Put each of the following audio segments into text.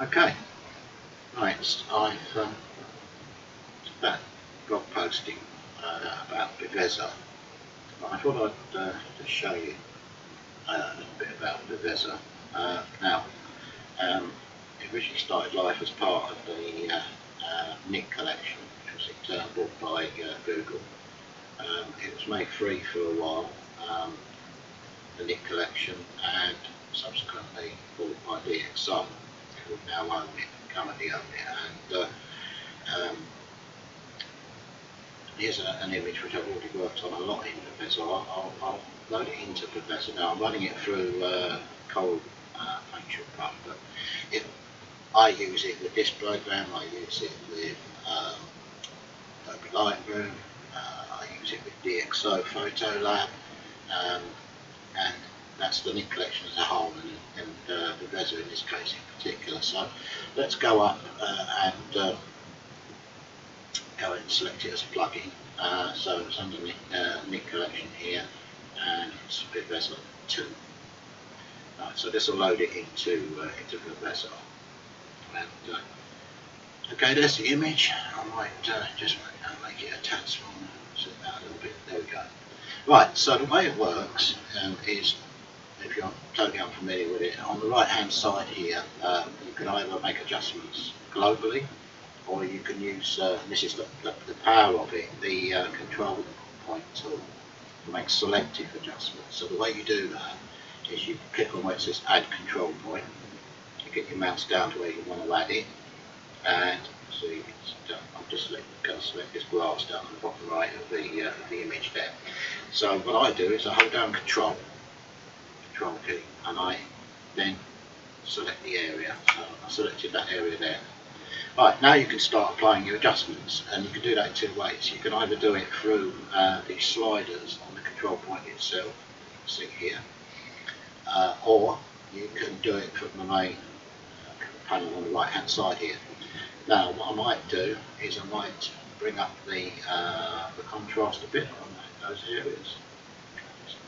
Okay, next I've that blog posting about Viveza. I thought I'd just show you a little bit about Viveza. Now, it originally started life as part of the NIK collection, which was in turn bought by Google. It was made free for a while, the NIK collection, and subsequently bought by DxO, who now own it, currently own it. And here's an image which I've already worked on a lot in Viveza. I'll load it into Viveza now. I'm running it through Coral Facial Pro, but I use it with this program, I use it with Adobe Lightroom, I use it with DxO Photo Lab, and that's the NIK collection as a whole, and Viveza in this case in particular. So let's go up and go and select it as a plugin. So it's under NIK collection here, and it's Viveza 2. Right, so this will load it into Viveza. And okay, there's the image. I might just make it a tad smaller, zoom out a little bit. There we go. Right, so the way it works is, if you're totally unfamiliar with it, on the right hand side here, you can either make adjustments globally, or you can use, this is the power of it, the control point tool to make selective adjustments. So the way you do that is you click on where it says add control point, you get your mouse down to where you want to add it, and see, I'm just going to select this glass down on the bottom right of the image there. So what I do is I hold down control key, and I then select the area. So I selected that area there. Right, now you can start applying your adjustments, and you can do that in two ways. You can either do it through these sliders on the control point itself, you can see here, or you can do it from the main panel on the right hand side here. Now what I might do is I might bring up the contrast a bit on those areas.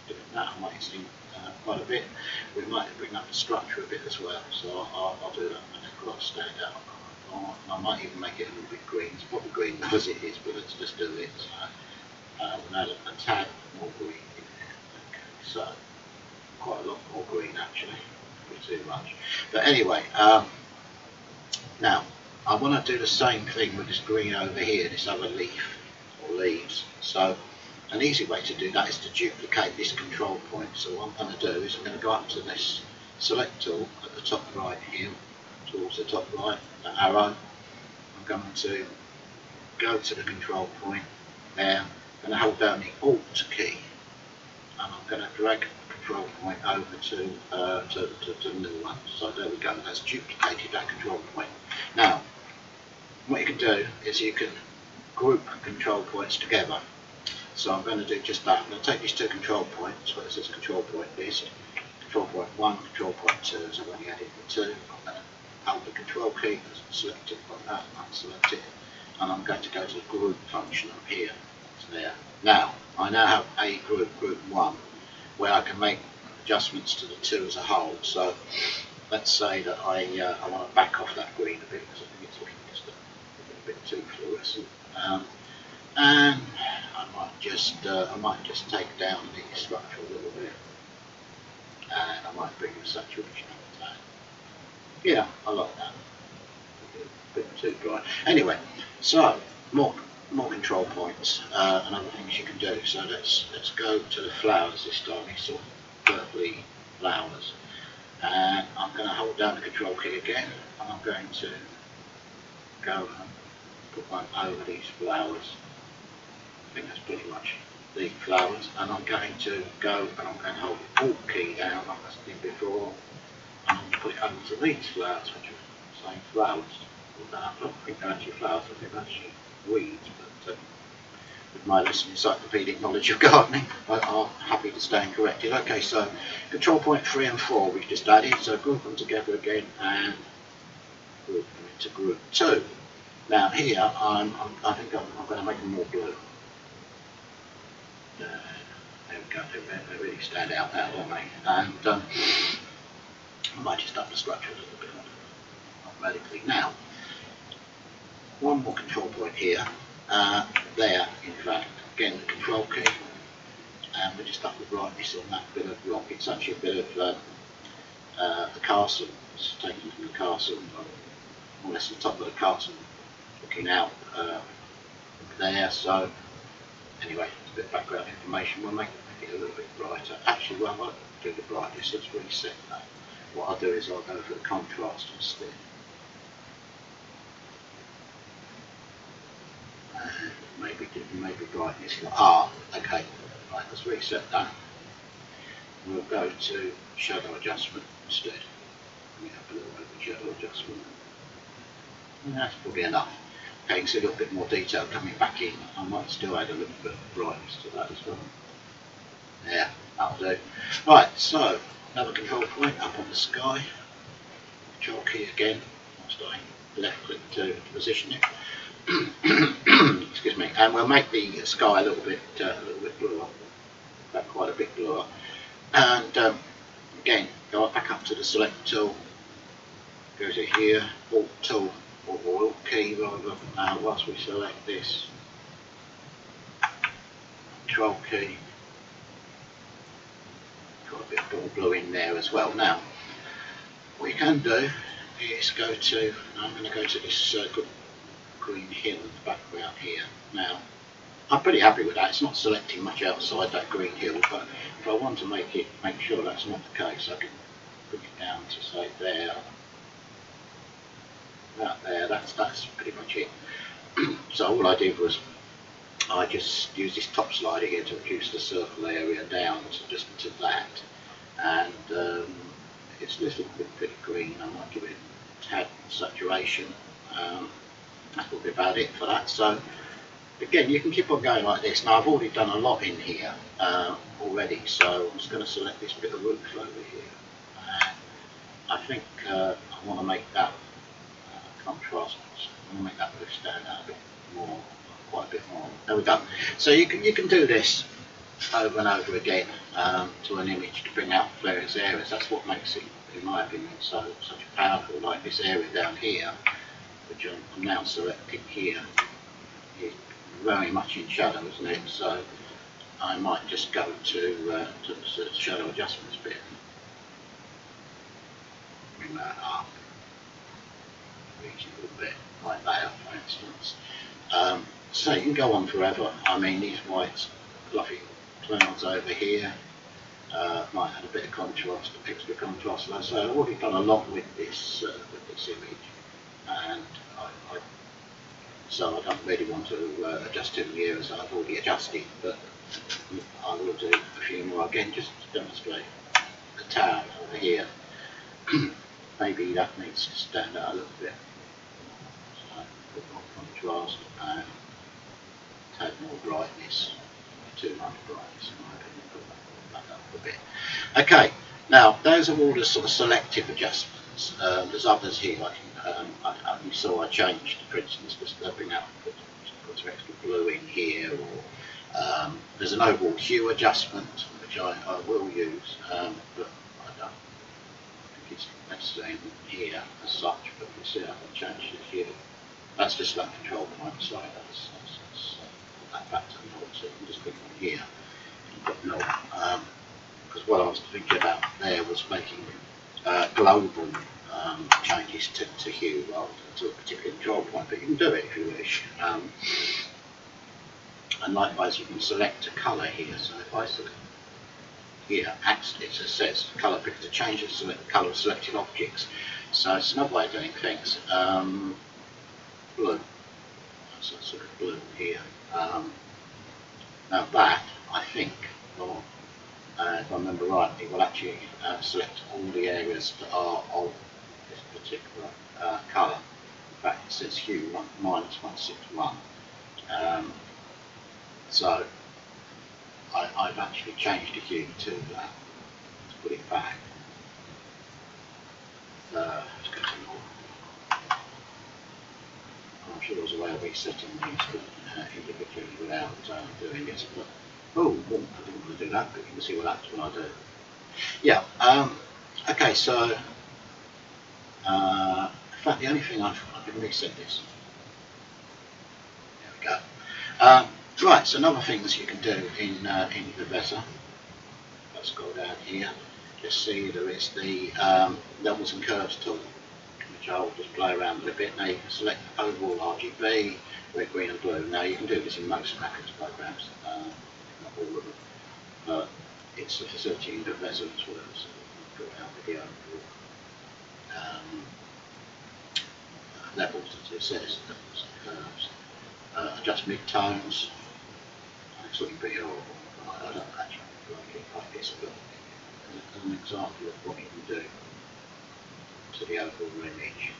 Doing that, I might see quite a bit. We might bring up the structure a bit as well, so I'll do that and make a lot stand out. I might even make it a little bit green. It's probably green as it is, but let's just do it. So we'll add a tad more green in there. Okay, so quite a lot more green actually, not too much. But anyway, now I want to do the same thing with this green over here, this other leaf or leaves. So an easy way to do that is to duplicate this control point. So what I'm going to do is I'm going to go up to this select tool at the top right here, towards the top right, the arrow. I'm going to go to the control point there. I'm going to hold down the Alt key, and I'm going to drag the control point over to the new one. So there we go, that's duplicated that control point. Now what you can do is you can group control points together. So I'm going to do just that. I'm going to take these two control points, where it says control point list, control point 1, control point 2, so I've only added the 2. I'm going to hold the control key, select it like that, unselect it, and I'm going to go to the group function up here. It's there. Now, I now have a group 1, where I can make adjustments to the 2 as a whole. So let's say that I want to back off that green a bit, because I think it's looking just a bit too fluorescent. And I might just take down the structure a little bit, and I might bring the saturation up down. Yeah, I like that. A bit too bright. Anyway, so more control points and other things you can do. So let's go to the flowers this time. These sort of purpley flowers, and I'm going to hold down the control key again, and I'm going to go and put one over these flowers. I think that's pretty much the flowers, and I'm going to go and I'm going to hold the Alt key down like I did before, and I'm going to put it over to these flowers, which are the same flowers. I don't think they're actually flowers, I think they're actually weeds, but with my little encyclopedic knowledge of gardening, I'm happy to stand corrected. Okay, so control point 3 and 4 we've just added, so group them together again and group them into group 2. Now here, I think I'm going to make them more blue. There we go, they really stand out now, don't they? And I might just up the structure a little bit. automatically. Now, one more control point here, there in fact, again the control key, and we just up the brightness on that bit of rock. It's actually a bit of the castle. It's taken from the castle, more or less the top of the castle, looking out there. So anyway, it's a bit of background information. We'll make it a little bit brighter. Actually, well, I won't do the brightness. Let's reset that. What I'll do is I'll go for the contrast instead. And maybe brightness. Okay. Right, let's reset that. We'll go to shadow adjustment instead. We have a little bit of shadow adjustment. And that's probably enough. Okay, you can see a little bit more detail coming back in. I might still add a little bit of brightness to that as well. Yeah, that'll do. Right, so another control point up on the sky. Control key again. I'm starting left click to position it. Excuse me. And we'll make the sky a little bit bluer. About quite a bit bluer. And again, go back up to the select tool. Go to here, Alt tool or Alt key rather. Whilst we select this, Control key. Got a bit of blue in there as well. Now, what you can do is go to, I'm going to go to this green hill in the background here. Now, I'm pretty happy with that. It's not selecting much outside that green hill, but if I want to make sure that's not the case, I can bring it down to say there, that there. That's pretty much it. So all I did was I just used this top slider here to reduce the circle area down to just to that, and it's a little bit pretty green. I might give it a tad saturation. That's probably about it for that. So again, you can keep on going like this. Now I've already done a lot in here already, so I'm just going to select this bit of roof over here. And I think I want to make that contrast. I want to make that roof stand out a bit more, quite a bit more. There we go. So you can do this over and over again to an image to bring out various areas. That's what makes it, in my opinion, such powerful. Like this area down here, which I'm now selecting here, is very much in shadow, isn't it? So I might just go to the shadow adjustments bit. Bring that up. Reach it a little bit like that, for instance. So you can go on forever. I mean, these white fluffy clouds over here might add a bit of contrast, extra contrast. So I've already done a lot with this image, and so I don't really want to adjust too many areas I've already adjusted, but I will do a few more again just to demonstrate the tower over here. Maybe that needs to stand out a little bit. So a bit more contrast and tad more brightness. Too much brightness in my opinion, put that up a bit. Okay, now those are all the sort of selective adjustments. There's others here, like you saw I changed, for instance, just bring out, put some extra blue in here, or there's an overall hue adjustment which I will use, but I don't think it's necessary here as such. But you see I can change the hue. That's just that control point. Sorry, that's that back to the north. So you can just click on here and put no. Because what I was thinking about there was making global changes to hue rather than to a particular control point, but you can do it if you wish. And likewise, you can select a colour here. So if I select here, it says colour picker to change the colour of selected objects. So it's another way of doing things. Blue. So sort of blue here. Now that, I think, or if I remember rightly, will actually select all the areas that are of this particular colour. In fact, it says hue -161. So I've actually changed the hue to that. Let's put it back. Let's go to north. I'm sure there's a way of resetting these individually without doing it. But, oh, I didn't want to do that, but you can see what happens when I do it. Yeah, okay, so In fact, the only thing I can reset this. There we go. Right, so another things you can do in Viveza. Let's go down here. Just see there is the levels and curves tool, which I'll just play around with a bit. Now you can select overall RGB, red, green and blue. Now you can do this in most graphics programs, not all of them, but it's a facility in Viveza as well, so we'll put out video levels, as it says, levels and curves. Adjust mid-tones. It's looking pretty horrible. I don't actually like it like this, but as an example of what you can do to the overall image.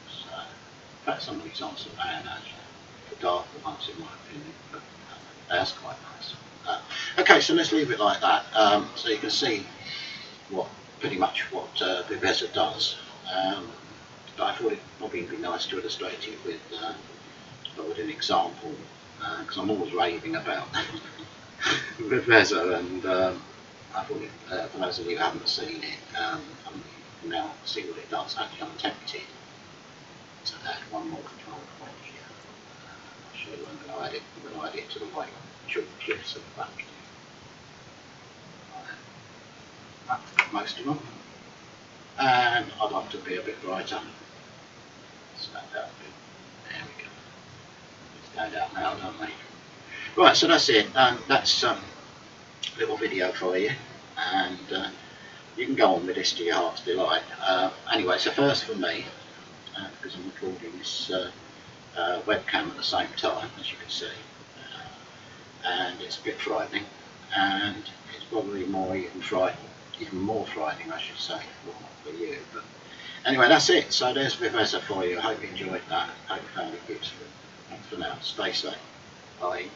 In fact, some of these aren't so bad actually, the darker ones in my opinion, but that's quite nice. Okay, so let's leave it like that, so you can see pretty much what Viveza does. But I thought it probably would be nice to illustrate it with an example, because I'm always raving about Viveza, and I thought for those of you who haven't seen it, you now see what it does. Actually, I'm tempted to add one more control point here. I'll show you when I add it to the white short clips at the back. That's most of them, and I'd like to be a bit brighter. Stand out a bit. There we go. Stand out now, don't they? Right, so that's it. That's a little video for you, and you can go on with this to your heart's delight. Anyway, it's a first for me, because I'm recording this webcam at the same time, as you can see, and it's a bit frightening, and it's probably even more frightening, I should say, for you. But anyway, that's it. So there's Viveza for you. I hope you enjoyed that. I hope you found it useful. Thanks for now. Stay safe. Bye.